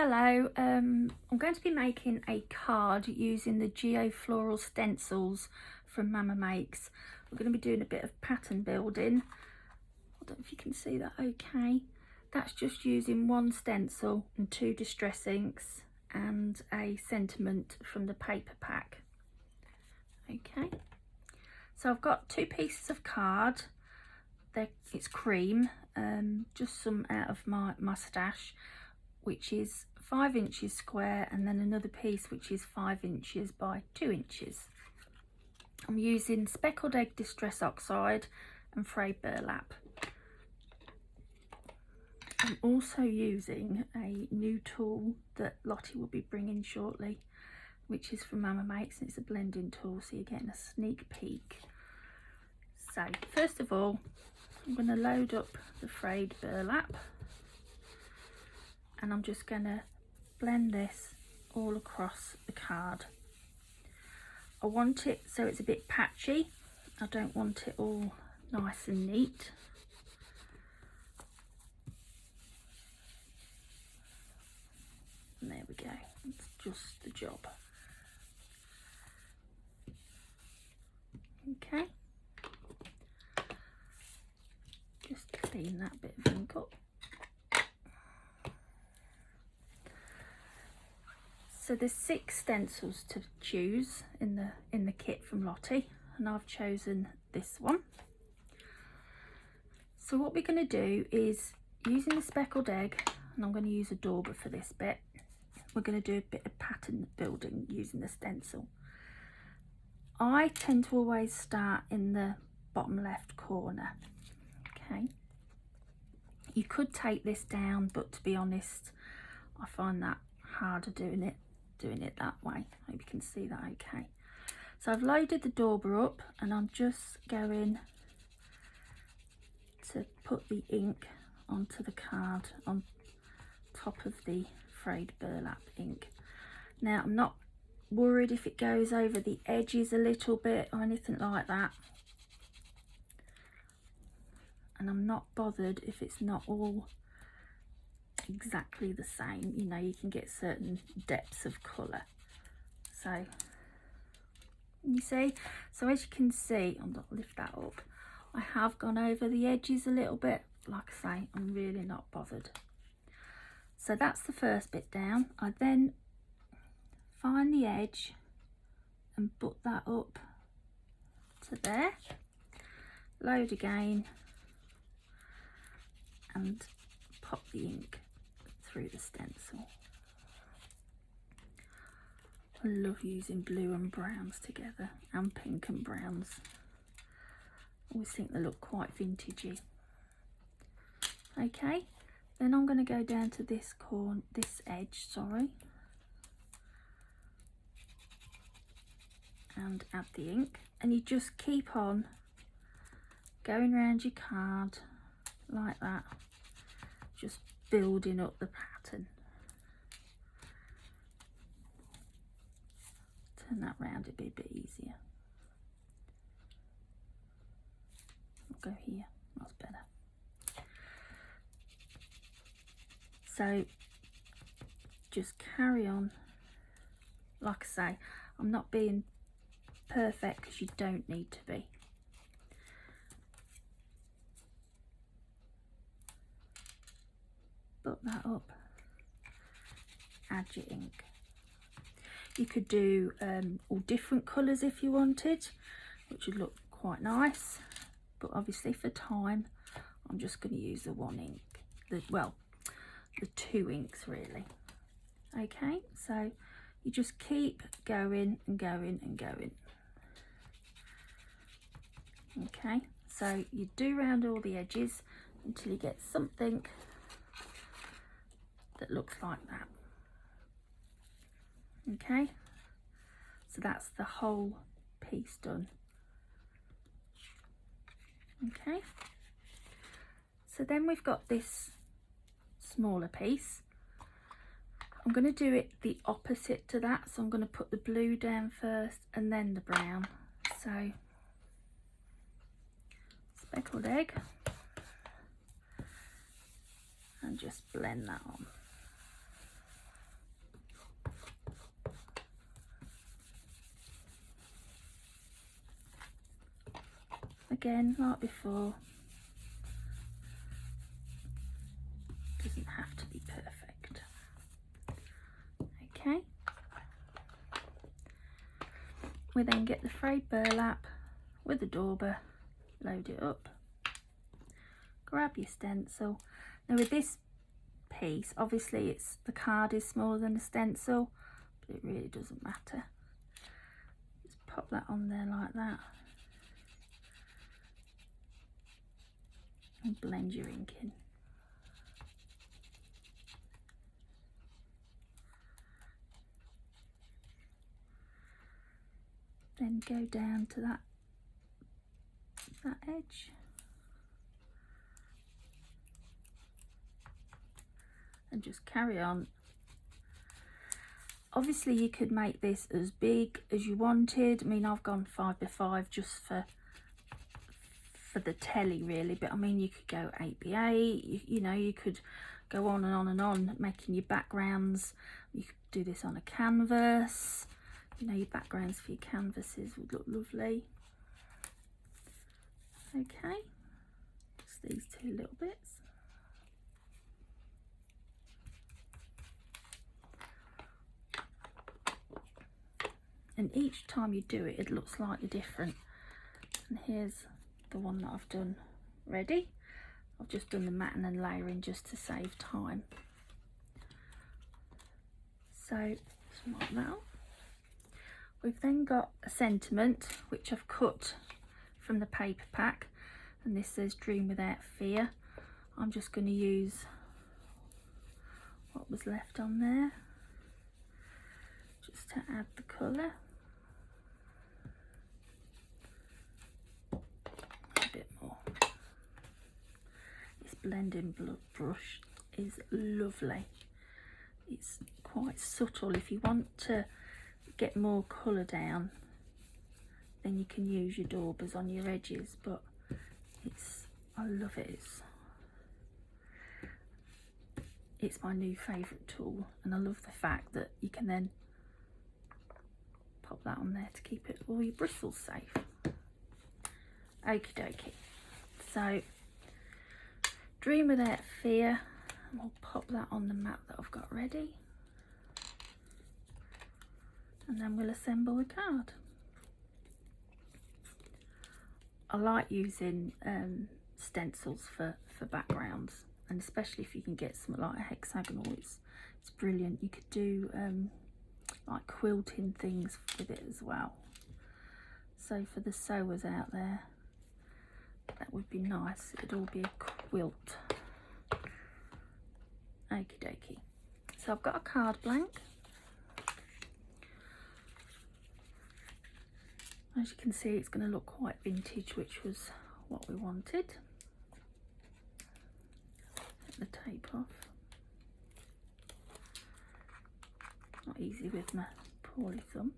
Hello, I'm going to be making a card using the Geofloral Stencils from Mama Makes. We're going to be doing a bit of pattern building. I don't know if you can see that okay. That's just using one stencil and 2 distress inks and a sentiment from the paper pack. Okay, so I've got 2 pieces of card. It's cream, just some out of my stash, which is 5 inches square, and then another piece which is 5 inches by 2 inches. I'm using speckled egg distress oxide and frayed burlap. I'm also using a new tool that Lottie will be bringing shortly, which is from Mama Makes, and it's a blending tool, so you're getting a sneak peek. So first of all, I'm going to load up the frayed burlap, and I'm just going to blend this all across the card. I want it so it's a bit patchy. I don't want it all nice and neat. And there we go, that's just the job. Okay, just clean that bit of ink up. So there's 6 stencils to choose in the kit from Lottie, and I've chosen this one. So what we're going to do is, using the speckled egg, and I'm going to use a dauber for this bit, we're going to do a bit of pattern building using the stencil. I tend to always start in the bottom left corner. Okay, you could take this down, but to be honest, I find that harder doing it that way. Hope you can see that okay. So I've loaded the dauber up, and I'm just going to put the ink onto the card on top of the frayed burlap ink. Now I'm not worried if it goes over the edges a little bit or anything like that, and I'm not bothered if it's not all exactly the same. You know, you can get certain depths of colour. So you see, so as you can see, I'll not lift that up, I have gone over the edges a little bit. Like I say, I'm really not bothered. So that's the first bit down. I then find the edge and put that up to there, load again, and pop the ink through the stencil. I love using blue and browns together, and pink and browns. I always think they look quite vintagey. Okay, then I'm going to go down to this edge, and add the ink, and you just keep on going around your card like that, just building up the pattern. Turn that round, it'll be a bit easier. I'll go here, that's better. So just carry on. Like I say, I'm not being perfect because you don't need to be. Put that up, add your ink. You could do all different colours if you wanted, which would look quite nice, but obviously for time I'm just going to use the one ink, the 2 inks really. Okay, so you just keep going and going and going. Okay, so you do round all the edges until you get something that looks like that. Okay, so that's the whole piece done. Okay, so then we've got this smaller piece. I'm going to do it the opposite to that, so I'm going to put the blue down first and then the brown. So speckled egg, and just blend that on. again, like before. Doesn't have to be perfect. Okay. We then get the frayed burlap with the dauber, load it up, grab your stencil. Now with this piece, obviously the card is smaller than the stencil, but it really doesn't matter. Just pop that on there like that and blend your ink in. Then go down to that edge. And just carry on. Obviously you could make this as big as you wanted. I mean, I've gone 5x5 just for the telly really, but I mean you could go 8x8, you know, you could go on and on and on making your backgrounds. You could do this on a canvas, you know, your backgrounds for your canvases would look lovely. Okay, just these two little bits. And each time you do it, it looks slightly different. And here's the one that I've done ready. I've just done the matting and layering just to save time. So just mark that off. We've then got a sentiment which I've cut from the paper pack, and this says "Dream Without Fear." I'm just going to use what was left on there just to add the colour. A bit more. This blending brush is lovely. It's quite subtle. If you want to get more colour down, then you can use your daubers on your edges, but I love it. It's my new favourite tool, and I love the fact that you can then pop that on there to keep all your bristles safe. Okie dokie. So, Dream Without Fear, and we'll pop that on the mat that I've got ready. And then we'll assemble the card. I like using stencils for backgrounds, and especially if you can get something like a hexagonal, it's brilliant. You could do like quilting things with it as well. So for the sewers out there, that would be nice. It'd all be a quilt. Okie dokie. So I've got a card blank. As you can see, it's going to look quite vintage, which was what we wanted. Get the tape off. Not easy with my poorly thumb.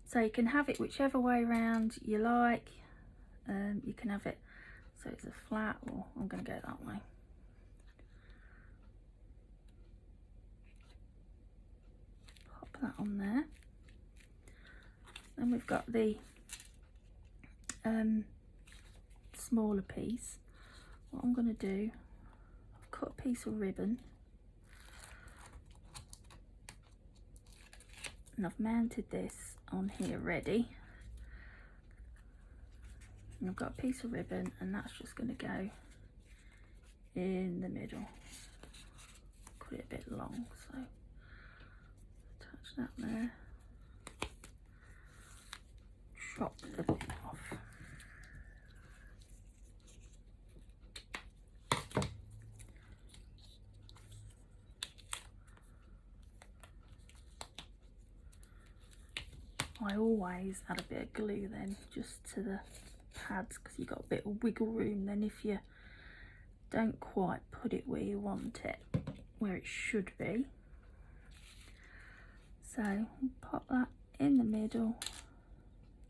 So you can have it whichever way around you like. You can have it so it's a flat, or I'm going to go that way. Pop that on there. Then we've got the smaller piece. What I'm going to do, I've cut a piece of ribbon and I've mounted this on here ready. And I've got a piece of ribbon, and that's just going to go in the middle. Cut it a bit long, so attach that there. Chop the bit off. I always add a bit of glue then, just to the pads, because you've got a bit of wiggle room then if you don't quite put it where you want it, where it should be. So pop that in the middle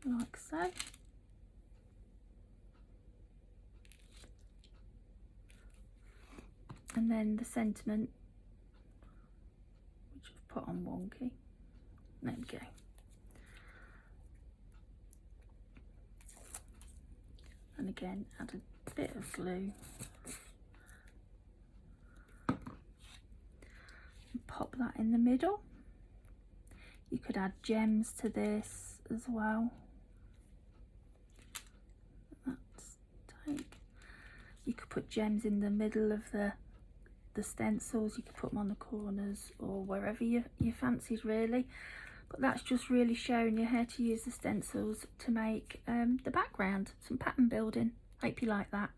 like so. And then the sentiment, which I've put on wonky. There we go. and again add a bit of glue and pop that in the middle. You could add gems to this as well. That's tight. You could put gems in the middle of the stencils. You could put them on the corners or wherever you fancied really. But that's just really showing you how to use the stencils to make the background, some pattern building. Hope you like that.